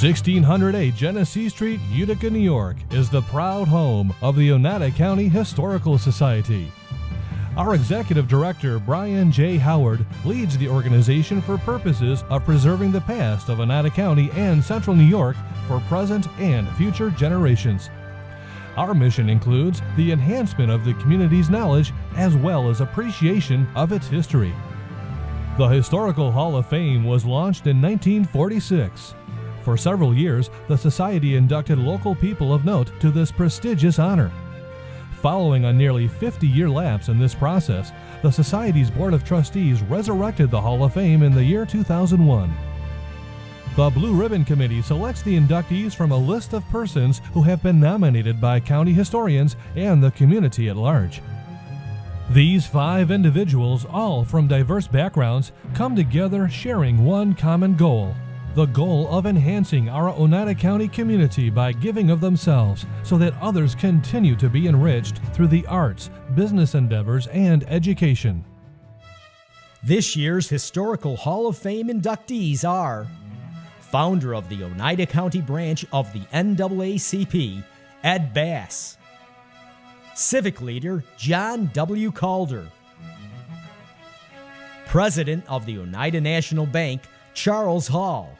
1608 Genesee Street, Utica, New York is the proud home of the Oneida County Historical Society. Our executive director, Brian J. Howard, leads the organization for purposes of preserving the past of Oneida County and Central New York for present and future generations. Our mission includes the enhancement of the community's knowledge as well as appreciation of its history. The Historical Hall of Fame was launched in 1946. For several years, the Society inducted local people of note to this prestigious honor. Following a nearly 50-year lapse in this process, the Society's Board of Trustees resurrected the Hall of Fame in the year 2001. The Blue Ribbon Committee selects the inductees from a list of persons who have been nominated by county historians and the community at large. These 5 individuals, all from diverse backgrounds, come together sharing one common goal: the goal of enhancing our Oneida County community by giving of themselves so that others continue to be enriched through the arts, business endeavors, and education. This year's Historical Hall of Fame inductees are founder of the Oneida County branch of the NAACP, Ed Bass; civic leader, John W. Calder; president of the Oneida National Bank, Charles Hall;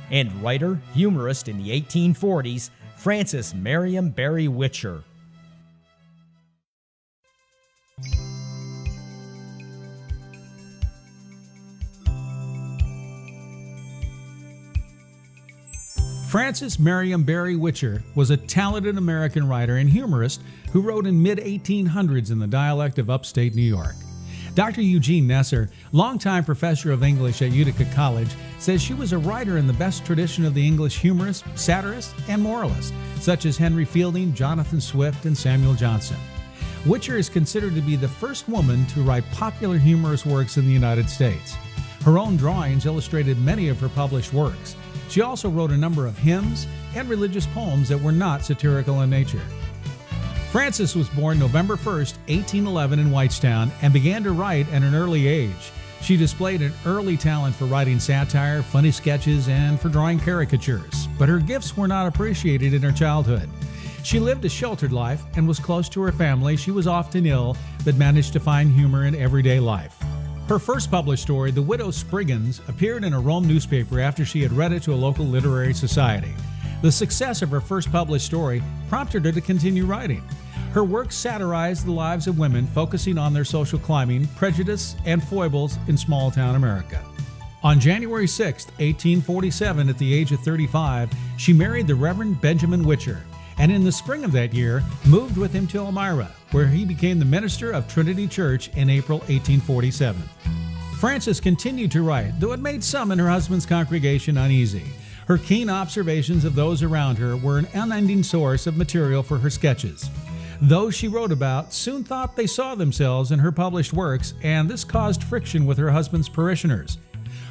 and writer, humorist in the 1840s, Frances Marion Barry Witcher. Frances Marion Barry Witcher was a talented American writer and humorist who wrote in mid-1800s in the dialect of upstate New York. Dr. Eugene Nesser, longtime professor of English at Utica College, says she was a writer in the best tradition of the English humorist, satirist, and moralist, such as Henry Fielding, Jonathan Swift, and Samuel Johnson. Witcher is considered to be the first woman to write popular humorous works in the United States. Her own drawings illustrated many of her published works. She also wrote a number of hymns and religious poems that were not satirical in nature. Frances was born November 1, 1811 in Whitestown and began to write at an early age. She displayed an early talent for writing satire, funny sketches, and for drawing caricatures, but her gifts were not appreciated in her childhood. She lived a sheltered life and was close to her family. She was often ill, but managed to find humor in everyday life. Her first published story, The Widow Spriggans, appeared in a Rome newspaper after she had read it to a local literary society. The success of her first published story prompted her to continue writing. Her work satirized the lives of women, focusing on their social climbing, prejudice, and foibles in small-town America. On January 6, 1847, at the age of 35, she married the Reverend Benjamin Witcher, and in the spring of that year, moved with him to Elmira, where he became the minister of Trinity Church in April 1847. Frances continued to write, though it made some in her husband's congregation uneasy. Her keen observations of those around her were an unending source of material for her sketches. Those she wrote about soon thought they saw themselves in her published works, and this caused friction with her husband's parishioners.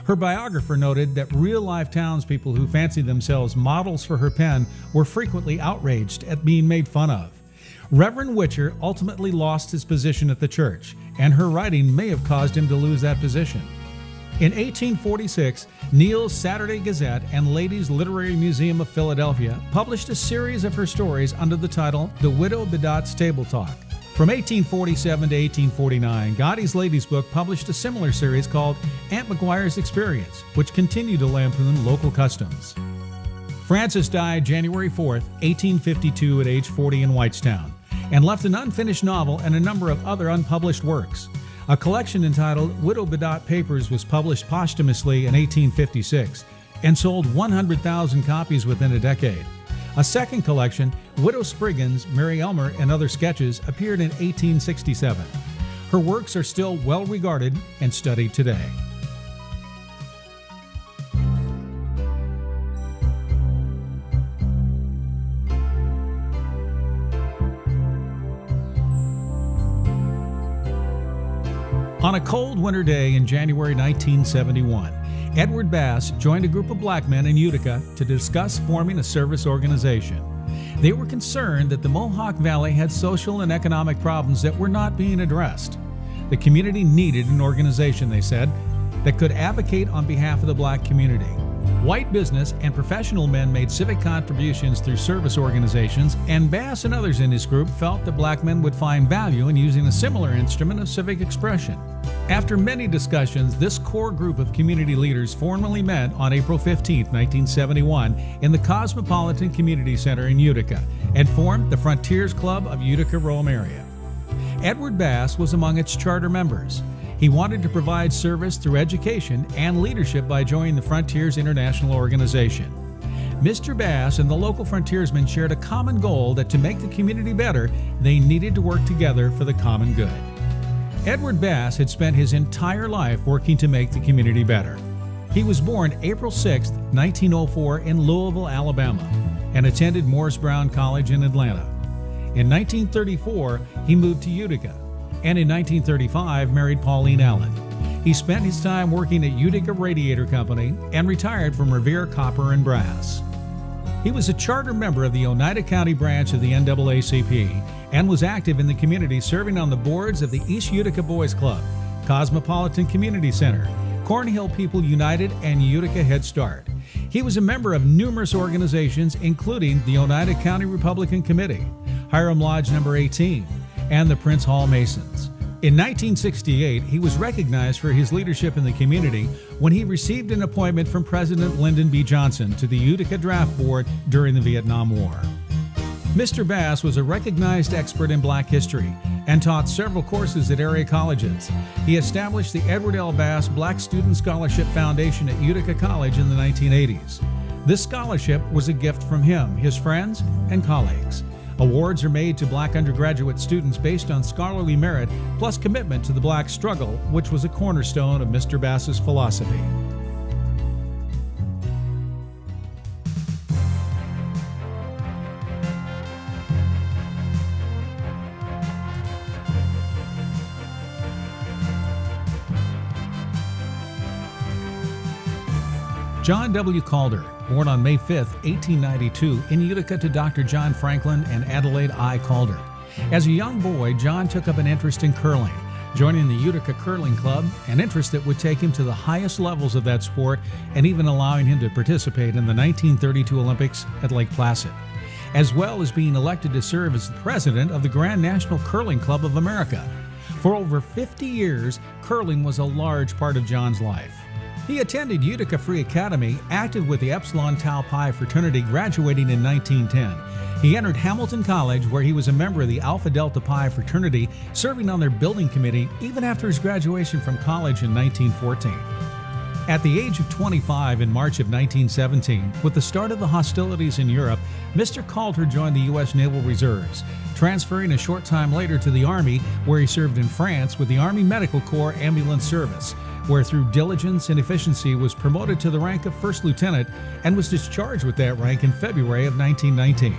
Her biographer noted that real-life townspeople who fancied themselves models for her pen were frequently outraged at being made fun of. Reverend Witcher ultimately lost his position at the church, and her writing may have caused him to lose that position. In 1846, Neal's Saturday Gazette and Ladies' Literary Museum of Philadelphia published a series of her stories under the title The Widow Bedot's Table Talk. From 1847 to 1849, Godey's Ladies Book published a similar series called Aunt McGuire's Experience, which continued to lampoon local customs. Frances died January 4, 1852 at age 40 in Whitestown, and left an unfinished novel and a number of other unpublished works. A collection entitled Widow Bedott Papers was published posthumously in 1856 and sold 100,000 copies within a decade. A second collection, Widow Spriggans, Mary Elmer, and Other Sketches, appeared in 1867. Her works are still well regarded and studied today. On a cold winter day in January 1971, Edward Bass joined a group of black men in Utica to discuss forming a service organization. They were concerned that the Mohawk Valley had social and economic problems that were not being addressed. The community needed an organization, they said, that could advocate on behalf of the black community. White business and professional men made civic contributions through service organizations, and Bass and others in his group felt that black men would find value in using a similar instrument of civic expression. After many discussions, this core group of community leaders formally met on April 15, 1971, in the Cosmopolitan Community Center in Utica and formed the Frontiers Club of Utica-Rome area. Edward Bass was among its charter members. He wanted to provide service through education and leadership by joining the Frontiers International Organization. Mr. Bass and the local frontiersmen shared a common goal that to make the community better, they needed to work together for the common good. Edward Bass had spent his entire life working to make the community better. He was born April 6, 1904 in Louisville, Alabama, and attended Morris Brown College in Atlanta. In 1934, he moved to Utica, and in 1935 married Pauline Allen. He spent his time working at Utica Radiator Company and retired from Revere Copper and Brass. He was a charter member of the Oneida County branch of the NAACP and was active in the community, serving on the boards of the East Utica Boys Club, Cosmopolitan Community Center, Cornhill People United, and Utica Head Start. He was a member of numerous organizations, including the Oneida County Republican Committee, Hiram Lodge No. 18, and the Prince Hall Masons. In 1968, he was recognized for his leadership in the community when he received an appointment from President Lyndon B. Johnson to the Utica Draft Board during the Vietnam War. Mr. Bass was a recognized expert in black history and taught several courses at area colleges. He established the Edward L. Bass Black Student Scholarship Foundation at Utica College in the 1980s. This scholarship was a gift from him, his friends, and colleagues. Awards are made to black undergraduate students based on scholarly merit plus commitment to the black struggle, which was a cornerstone of Mr. Bass's philosophy. John W. Calder, born on May 5, 1892, in Utica to Dr. John Franklin and Adelaide I. Calder. As a young boy, John took up an interest in curling, joining the Utica Curling Club, an interest that would take him to the highest levels of that sport and even allowing him to participate in the 1932 Olympics at Lake Placid, as well as being elected to serve as the president of the Grand National Curling Club of America. For over 50 years, curling was a large part of John's life. He attended Utica Free Academy, active with the Epsilon Tau Pi fraternity, graduating in 1910. He entered Hamilton College, where he was a member of the Alpha Delta Pi fraternity, serving on their building committee even after his graduation from college in 1914. At the age of 25 in March of 1917, with the start of the hostilities in Europe, Mr. Calder joined the U.S. Naval Reserves, transferring a short time later to the Army, where he served in France with the Army Medical Corps Ambulance Service, where through diligence and efficiency was promoted to the rank of First Lieutenant and was discharged with that rank in February of 1919.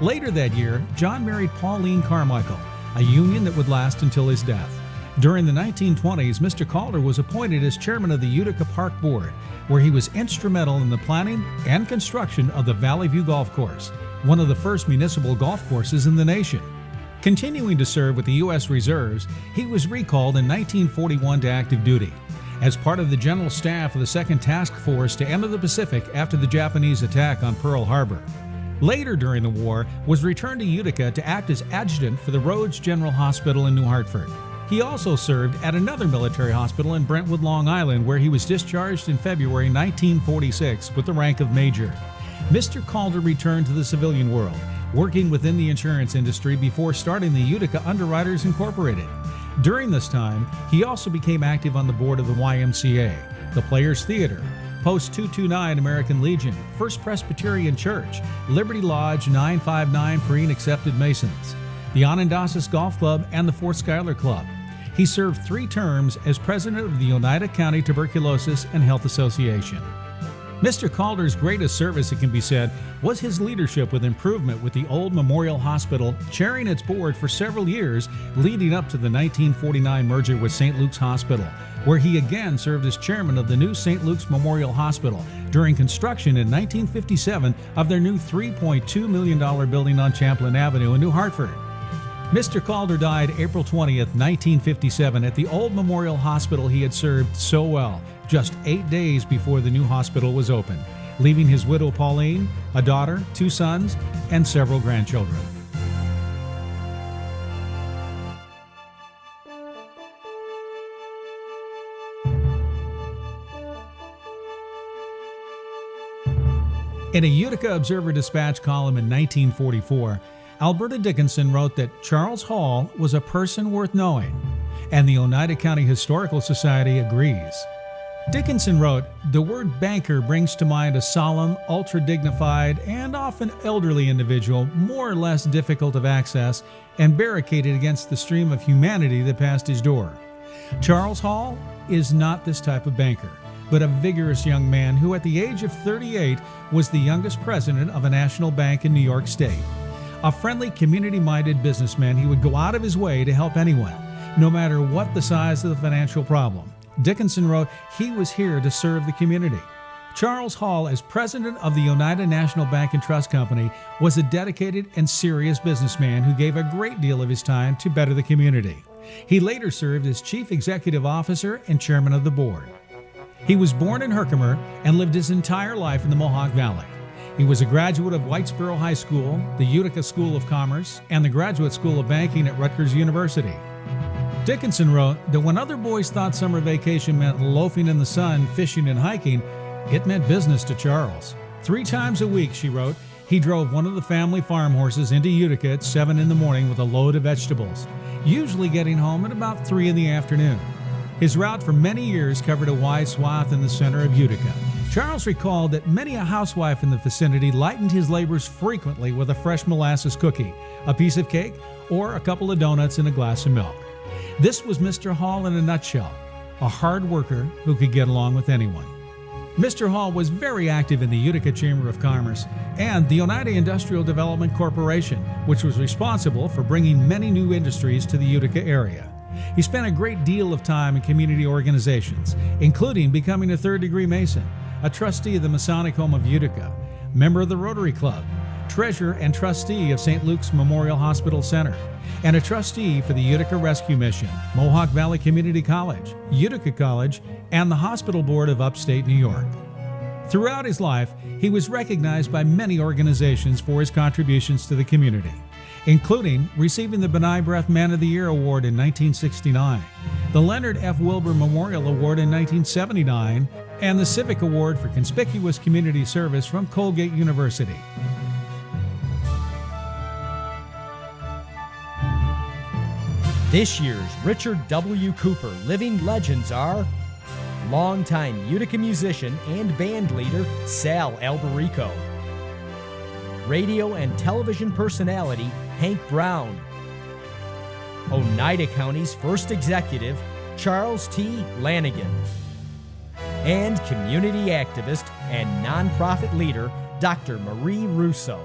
Later that year, John married Pauline Carmichael, a union that would last until his death. During the 1920s, Mr. Calder was appointed as chairman of the Utica Park Board, where he was instrumental in the planning and construction of the Valley View Golf Course, one of the first municipal golf courses in the nation. Continuing to serve with the U.S. Reserves, he was recalled in 1941 to active duty as part of the general staff of the 2nd Task Force to enter the Pacific after the Japanese attack on Pearl Harbor. Later during the war, was returned to Utica to act as adjutant for the Rhodes General Hospital in New Hartford. He also served at another military hospital in Brentwood, Long Island, where he was discharged in February 1946 with the rank of major. Mr. Calder returned to the civilian world, working within the insurance industry before starting the Utica Underwriters Incorporated. During this time, he also became active on the board of the YMCA, the Players Theater, Post 229 American Legion, First Presbyterian Church, Liberty Lodge 959 Free and Accepted Masons, the Onondagas Golf Club, and the Fort Schuyler Club. He served 3 terms as president of the Oneida County Tuberculosis and Health Association. Mr. Calder's greatest service, it can be said, was his leadership with improvement with the old Memorial Hospital, chairing its board for several years leading up to the 1949 merger with St. Luke's Hospital, where he again served as chairman of the new St. Luke's Memorial Hospital during construction in 1957 of their new $3.2 million building on Champlain Avenue in New Hartford. Mr. Calder died April 20th, 1957 at the old Memorial Hospital he had served so well, just 8 days before the new hospital was opened, leaving his widow Pauline, a daughter, 2 sons, and several grandchildren. In a Utica Observer-Dispatch column in 1944, Alberta Dickinson wrote that Charles Hall was a person worth knowing, and the Oneida County Historical Society agrees. Dickinson wrote, "The word banker brings to mind a solemn, ultra-dignified, and often elderly individual, more or less difficult of access and barricaded against the stream of humanity that passed his door. Charles Hall is not this type of banker, but a vigorous young man who at the age of 38 was the youngest president of a national bank in New York State. A friendly, community-minded businessman, he would go out of his way to help anyone, no matter what the size of the financial problem." Dickinson wrote, "He was here to serve the community." Charles Hall, as president of the Oneida National Bank and Trust Company, was a dedicated and serious businessman who gave a great deal of his time to better the community. He later served as chief executive officer and chairman of the board. He was born in Herkimer and lived his entire life in the Mohawk Valley. He was a graduate of Whitesboro High School, the Utica School of Commerce, and the Graduate School of Banking at Rutgers University. Dickinson wrote that when other boys thought summer vacation meant loafing in the sun, fishing, and hiking, it meant business to Charles. 3 times a week, she wrote, he drove one of the family farm horses into Utica at 7 in the morning with a load of vegetables, usually getting home at about 3 in the afternoon. His route for many years covered a wide swath in the center of Utica. Charles recalled that many a housewife in the vicinity lightened his labors frequently with a fresh molasses cookie, a piece of cake, or a couple of donuts and a glass of milk. This was Mr. Hall in a nutshell, a hard worker who could get along with anyone. Mr. Hall was very active in the Utica Chamber of Commerce and the Oneida Industrial Development Corporation, which was responsible for bringing many new industries to the Utica area. He spent a great deal of time in community organizations, including becoming a third-degree Mason, a trustee of the Masonic Home of Utica, member of the Rotary Club, treasurer and trustee of St. Luke's Memorial Hospital Center, and a trustee for the Utica Rescue Mission, Mohawk Valley Community College, Utica College, and the Hospital Board of Upstate New York. Throughout his life, he was recognized by many organizations for his contributions to the community, including receiving the Benai Breath Man of the Year Award in 1969, the Leonard F. Wilbur Memorial Award in 1979, and the Civic Award for Conspicuous Community Service from Colgate University. This year's Richard W. Cooper Living Legends are longtime Utica musician and band leader Sal Alberico, radio and television personality Hank Brown, Oneida County's first executive Charles T. Lanigan, and community activist and nonprofit leader Dr. Marie Russo.